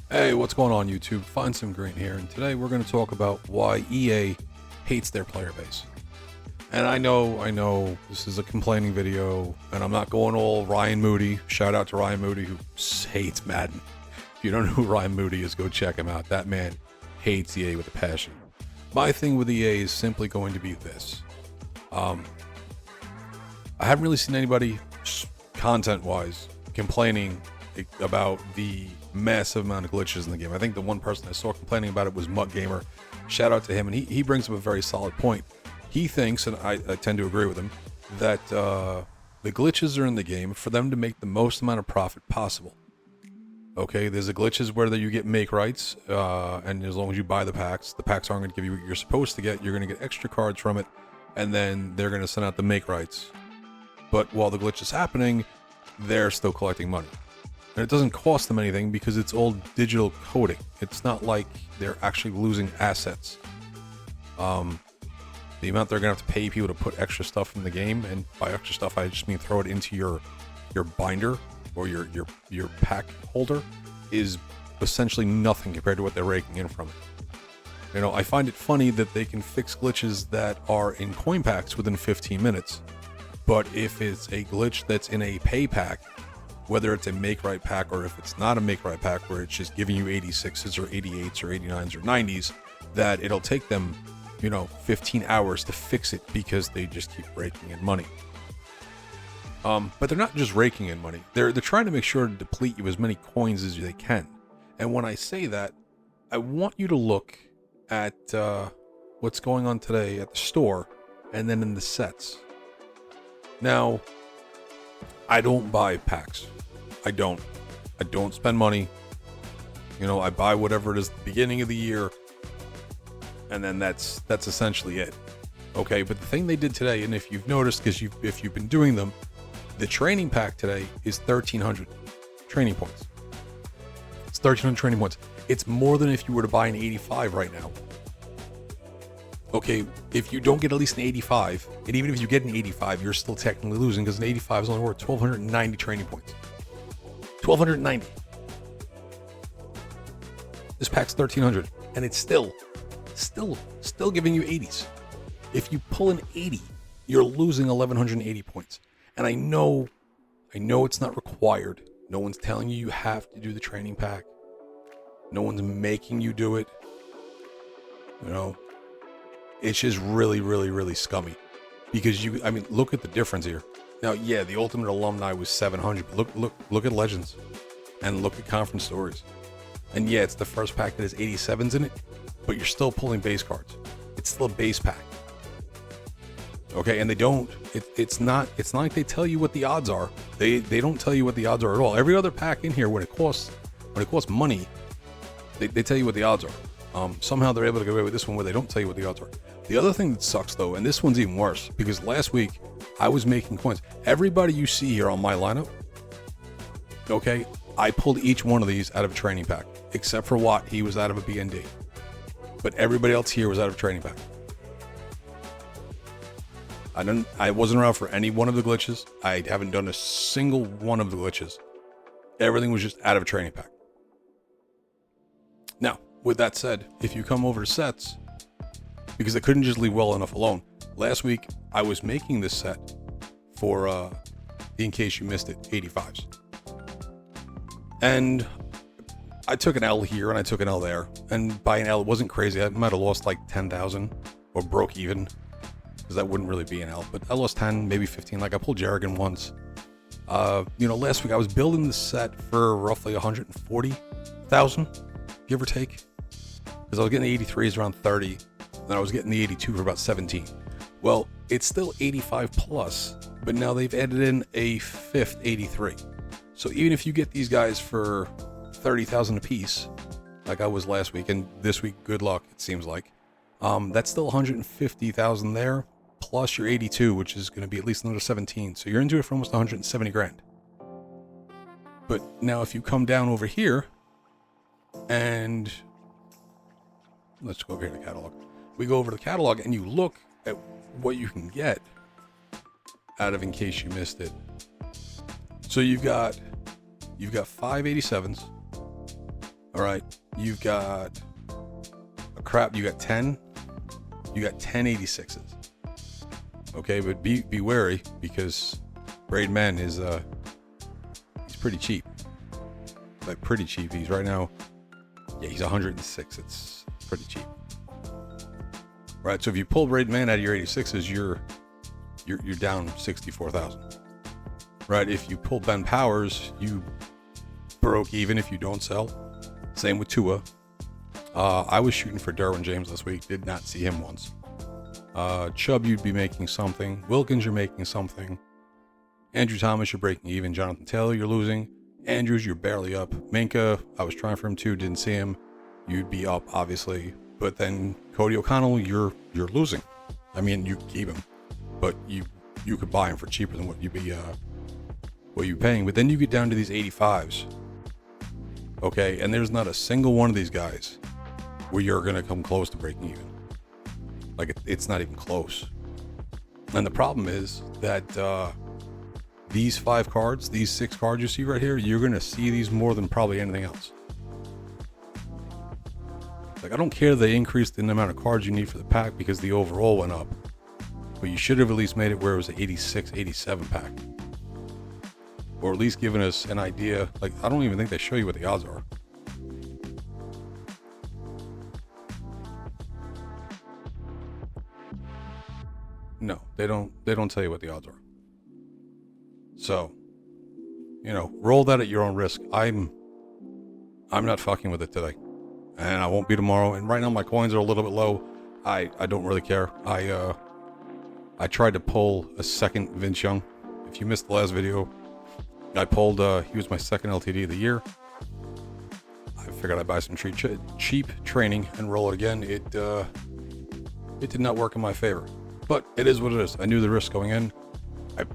Hey, what's going on YouTube? Find Some Green here, and today we're going to talk about why EA hates their player base. And I know, this is a complaining video, and I'm not going all Ryan Moody. Shout out to Ryan Moody, who hates Madden. If you don't know who Ryan Moody is, go check him out. That man hates EA with a passion. My thing with EA is simply going to be this. I haven't really seen anybody, content-wise, complaining about the massive amount of glitches in the game. I think the one person I saw complaining about it was Mutt Gamer. Shout out to him, and he brings up a very solid point. He thinks, and I tend to agree with him, that the glitches are in the game for them to make the most amount of profit possible. Okay, there's the glitches where you get make rights, and as long as you buy the packs aren't going to give you what you're supposed to get. You're going to get extra cards from it, and then they're going to send out the make rights. But while the glitch is happening, they're still collecting money. And it doesn't cost them anything because it's all digital coding. It's not like they're actually losing assets. The amount they're going to have to pay people to put extra stuff in the game, and by extra stuff I just mean throw it into your binder or your pack holder, is essentially nothing compared to what they're raking in from it. You know, I find it funny that they can fix glitches that are in coin packs within 15 minutes. But if it's a glitch that's in a pay pack, whether it's a make right pack or if it's not a make right pack where it's just giving you 86s or 88s or 89s or 90s, that it'll take them, 15 hours to fix it because they just keep raking in money. But they're not just raking in money. They're trying to make sure to deplete you as many coins as they can. And when I say that, I want you to look at what's going on today at the store and then in the sets. Now, I don't buy packs. I don't spend money. I buy whatever it is at the beginning of the year, and then that's essentially it. Okay, but the thing they did today, and if you've noticed, because if you've been doing them, the training pack today is 1,300 training points. It's 1,300 training points. It's more than if you were to buy an 85 right now. Okay, if you don't get at least an 85, and even if you get an 85, you're still technically losing because an 85 is only worth 1,290 training points. 1,290. This pack's 1,300, and it's still giving you 80s. If you pull an 80, you're losing 1,180 points. And I know it's not required. No one's telling you have to do the training pack. No one's making you do it. It's just really, really, really scummy. Because look at the difference here. Now, yeah, the Ultimate Alumni was 700, but look at Legends. And look at Conference Stories. And yeah, it's the first pack that has 87s in it, but you're still pulling base cards. It's still a base pack. Okay, and it's not like they tell you what the odds are. They don't tell you what the odds are at all. Every other pack in here, when it costs money, they tell you what the odds are. Somehow they're able to get away with this one where they don't tell you what the odds are. The other thing that sucks though, and this one's even worse, because last week I was making coins. Everybody you see here on my lineup, okay, I pulled each one of these out of a training pack, except for Watt. He was out of a BND. But everybody else here was out of a training pack. I wasn't around for any one of the glitches. I haven't done a single one of the glitches. Everything was just out of a training pack. Now, with that said, if you come over to sets, because I couldn't just leave well enough alone. Last week, I was making this set for, in case you missed it, 85s. And I took an L here and I took an L there. And by an L, it wasn't crazy. I might have lost like 10,000 or broke even, because that wouldn't really be an L. But I lost 10, maybe 15. Like I pulled Jarrigan once. Last week I was building the set for roughly 140,000, give or take. Because I was getting the 83s around 30. And I was getting the 82 for about 17. Well, it's still 85 plus, but now they've added in a fifth 83. So even if you get these guys for 30,000 a piece, like I was last week, and this week, good luck, it seems like, that's still 150,000 there, plus your 82, which is going to be at least another 17. So you're into it for almost 170 grand. But now if you come down over here, and let's go over here to the catalog. We go over to the catalog and you look at what you can get out of In Case You Missed It. So you've got 5 87s, All right, you've got a crap. You got 10. You got 10 86s. Okay, but be wary because Braid Man is he's pretty cheap. Like pretty cheap. He's right now. Yeah, he's 106. It's pretty cheap. Right. So if you pull Braid Man out of your 86s, you're down 64,000. Right. If you pull Ben Powers, you broke even if you don't sell. Same with Tua. I was shooting for Derwin James this week. Did not see him once. Chubb, you'd be making something. Wilkins, you're making something. Andrew Thomas, you're breaking even. Jonathan Taylor, you're losing. Andrews, you're barely up. Minka, I was trying for him too. Didn't see him. You'd be up, obviously. But then Cody O'Connell, you're losing. I mean, you can keep him, but you could buy him for cheaper than what you're paying. But then you get down to these 85s. Okay, and there's not a single one of these guys where you're going to come close to breaking even. Like, it's not even close. And the problem is that these 5 cards, these 6 cards you see right here, you're going to see these more than probably anything else. Like, I don't care they increased the amount of cards you need for the pack because the overall went up. But you should have at least made it where it was an 86, 87 pack. Or at least given us an idea. Like, I don't even think they show you what the odds are. No, they don't tell you what the odds are. So, roll that at your own risk. I'm not fucking with it today. And I won't be tomorrow. And right now my coins are a little bit low. I don't really care. I tried to pull a second Vince Young. If you missed the last video, I pulled, he was my second LTD of the year. I figured I'd buy some cheap training and roll it again. It did not work in my favor, but it is what it is. I knew the risk going in.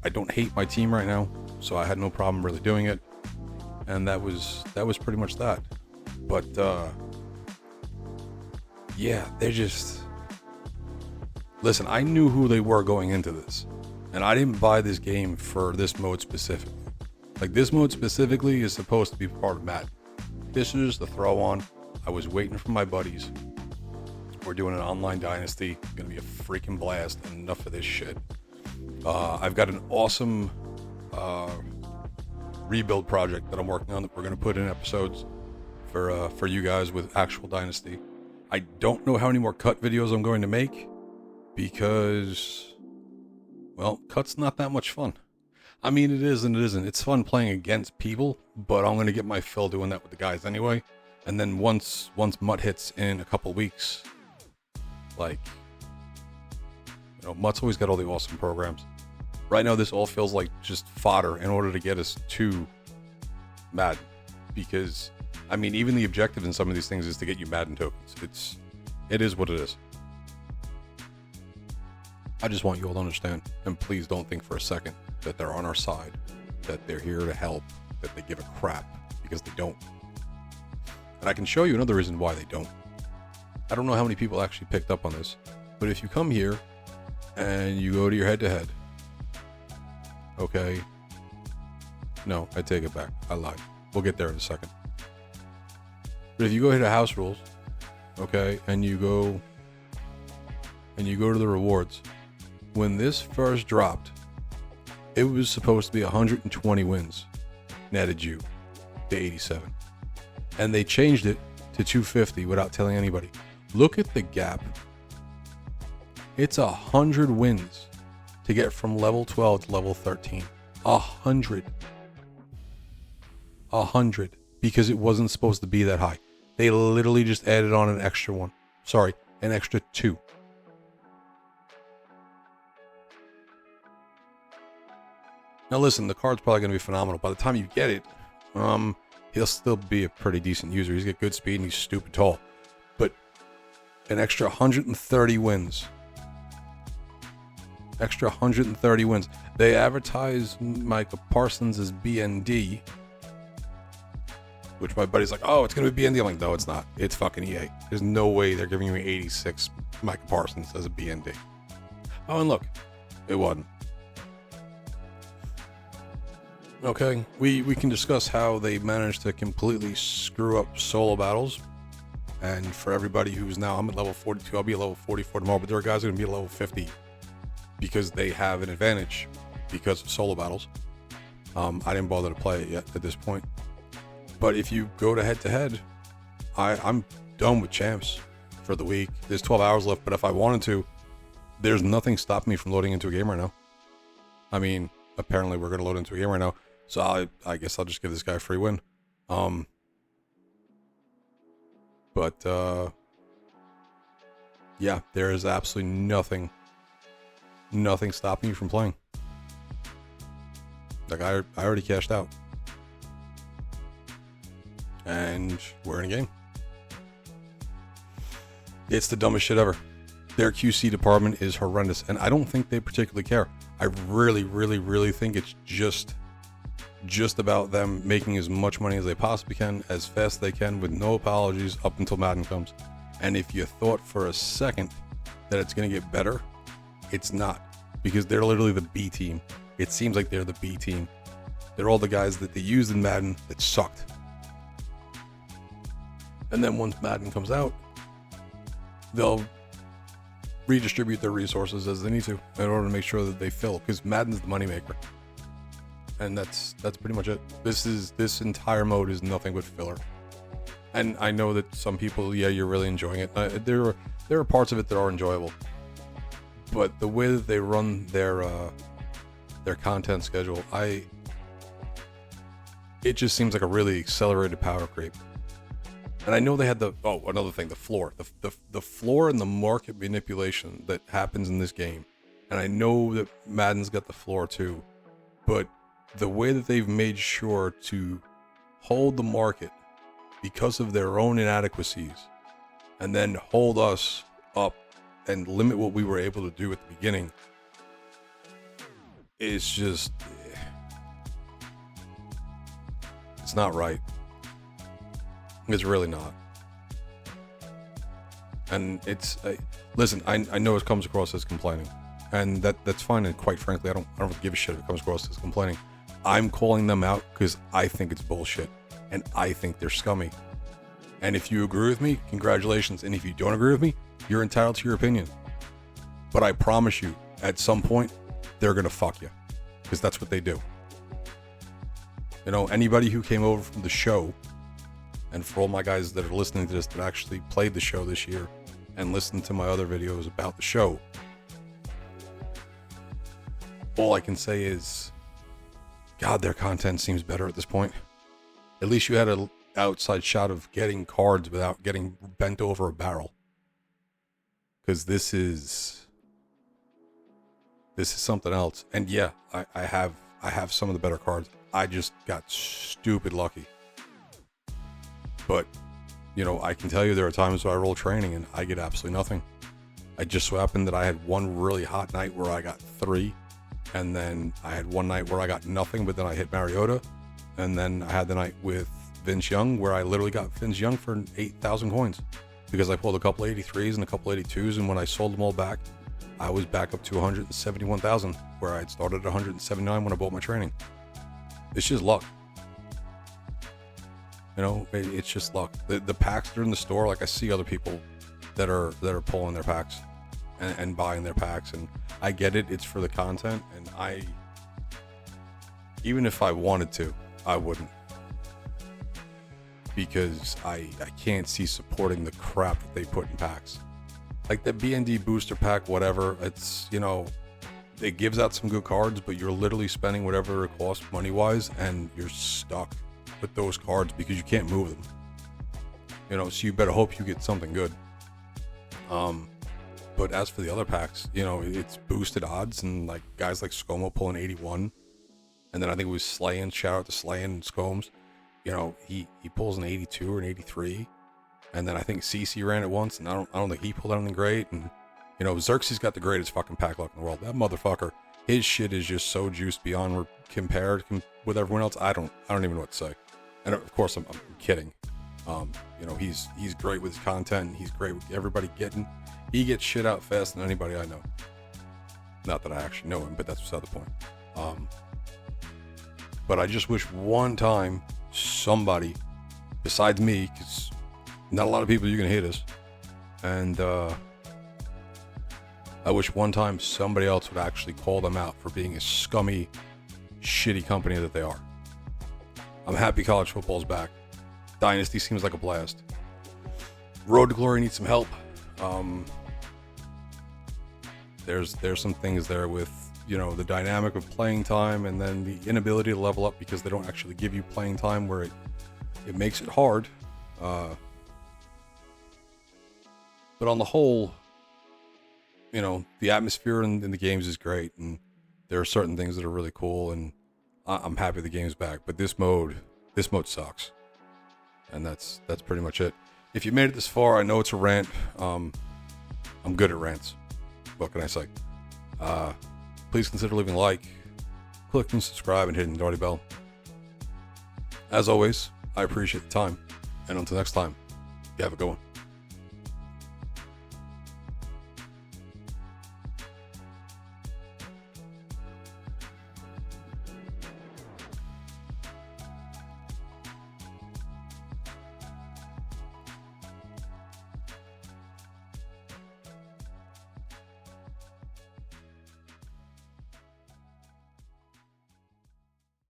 I don't hate my team right now, so I had no problem really doing it. And that was pretty much that. But, yeah, they're just, listen, I knew who they were going into this, and I didn't buy this game for this mode specifically. Like, this mode specifically is supposed to be part of Madden. This is the throw on. I was waiting for my buddies. We're doing an online dynasty. It's going to be a freaking blast. And enough of this shit. I've got an awesome rebuild project that I'm working on that we're going to put in episodes for you guys with actual dynasty. I don't know how many more cut videos I'm going to make because, well, cut's not that much fun. I mean, it is and it isn't. It's fun playing against people, but I'm going to get my fill doing that with the guys anyway. And then once Mutt hits in a couple weeks, like, Mutt's always got all the awesome programs. Right now, this all feels like just fodder in order to get us to Madden. Because, I mean, even the objective in some of these things is to get you Madden tokens. It is what it is. I just want you all to understand, and please don't think for a second that they're on our side, that they're here to help, that they give a crap, because they don't. And I can show you another reason why they don't. I don't know how many people actually picked up on this, but if you come here and you go to your head-to-head, okay, no, I take it back. I lied. We'll get there in a second. But if you go here to house rules, okay, and you go to the rewards, when this first dropped, it was supposed to be 120 wins netted you to 87. And they changed it to 250 without telling anybody. Look at the gap. It's 100 wins to get from level 12 to level 13. 100. Because it wasn't supposed to be that high. They literally just added on an extra one. Sorry, an extra 2. Now listen, the card's probably going to be phenomenal. By the time you get it, he'll still be a pretty decent user. He's got good speed and he's stupid tall. But an extra 130 wins. Extra 130 wins. They advertise Micah Parsons as BND, which my buddy's like, oh, it's going to be BND. I'm like, no, it's not. It's fucking EA. There's no way they're giving me 86 Micah Parsons as a BND. Oh, and look, it wasn't. Okay, we can discuss how they managed to completely screw up solo battles. And for everybody who's now, I'm at level 42, I'll be at level 44 tomorrow, but there are guys going to be at level 50 because they have an advantage because of solo battles. I didn't bother to play it yet at this point. But if you go to head, I'm done with champs for the week. There's 12 hours left, but if I wanted to, there's nothing stopping me from loading into a game right now. I mean, apparently we're going to load into a game right now, so I guess I'll just give this guy a free win. But yeah, there is absolutely nothing stopping you from playing. Like, I already cashed out. And we're in a game. It's the dumbest shit ever. Their QC department is horrendous, and I don't think they particularly care. I really, really, really think it's just about them making as much money as they possibly can, as fast as they can, with no apologies up until Madden comes. And if you thought for a second that it's going to get better, it's not. Because they're literally the B team. It seems like they're the B team. They're all the guys that they used in Madden that sucked. And then once Madden comes out, they'll redistribute their resources as they need to in order to make sure that they fill, because Madden's the moneymaker. And that's pretty much it. This entire mode is nothing but filler. And I know that some people, yeah, you're really enjoying it. There are parts of it that are enjoyable, but the way that they run their content schedule, it just seems like a really accelerated power creep. And I know they had another thing, the floor, the floor and the market manipulation that happens in this game. And I know that Madden's got the floor too, but the way that they've made sure to hold the market because of their own inadequacies, and then hold us up and limit what we were able to do at the beginning, it's just, it's not right. It's really not. And it's, listen, I know it comes across as complaining, and that's fine. And quite frankly, I don't give a shit if it comes across as complaining. I'm calling them out because I think it's bullshit, and I think they're scummy. And if you agree with me, congratulations. And if you don't agree with me, you're entitled to your opinion. But I promise you, at some point, they're gonna fuck you, because that's what they do. You know, anybody who came over from the show, and for all my guys that are listening to this that actually played the show this year and listened to my other videos about the show, all I can say is, God, their content seems better at this point. At least you had an outside shot of getting cards without getting bent over a barrel. Because this is something else. And yeah, I have some of the better cards. I just got stupid lucky. But, you know, I can tell you there are times where I roll training and I get absolutely nothing. I just so happened that I had one really hot night where I got 3. And then I had one night where I got nothing, but then I hit Mariota. And then I had the night with Vince Young where I literally got Vince Young for 8,000 coins. Because I pulled a couple 83s and a couple 82s. And when I sold them all back, I was back up to 171,000, where I had started at 179 when I bought my training. It's just luck. You know, it's just luck. The packs that are in the store, like I see other people that are pulling their packs and buying their packs, and I get it. It's for the content, and even if I wanted to, I wouldn't, because I can't see supporting the crap that they put in packs. Like the BND booster pack, whatever. It's, you know, it gives out some good cards, but you're literally spending whatever it costs money-wise, and you're stuck with those cards because you can't move them. You know, so you better hope you get something good. But as for the other packs, you know, it's boosted odds, and like guys like Scomo pulling 81, and then I think it was Slayin. Shout out to Slayin and Scomes. You know, he pulls an 82 or an 83, and then I think CC ran it once, and I don't think he pulled anything great. And you know, Xerxes got the greatest fucking pack luck in the world. That motherfucker, his shit is just so juiced beyond compared with everyone else. I don't even know what to say. And of course, I'm kidding. You know, he's great with his content. He's great with everybody he gets shit out faster than anybody I know. Not that I actually know him, but that's beside the point. But I just wish one time somebody, besides me, because not a lot of people you can hate us, and I wish one time somebody else would actually call them out for being a scummy, shitty company that they are. I'm happy college football's back. Dynasty seems like a blast. Road to Glory needs some help. There's some things there with, the dynamic of playing time and then the inability to level up because they don't actually give you playing time where it makes it hard. But on the whole, the atmosphere in the games is great, and there are certain things that are really cool, and I'm happy the game's back. But this mode sucks, and that's pretty much it. If you made it this far, I know it's a rant. I'm good at rants. What can I say? Please consider leaving a like, clicking subscribe, and hitting the naughty bell. As always, I appreciate the time, and until next time, you have a good one.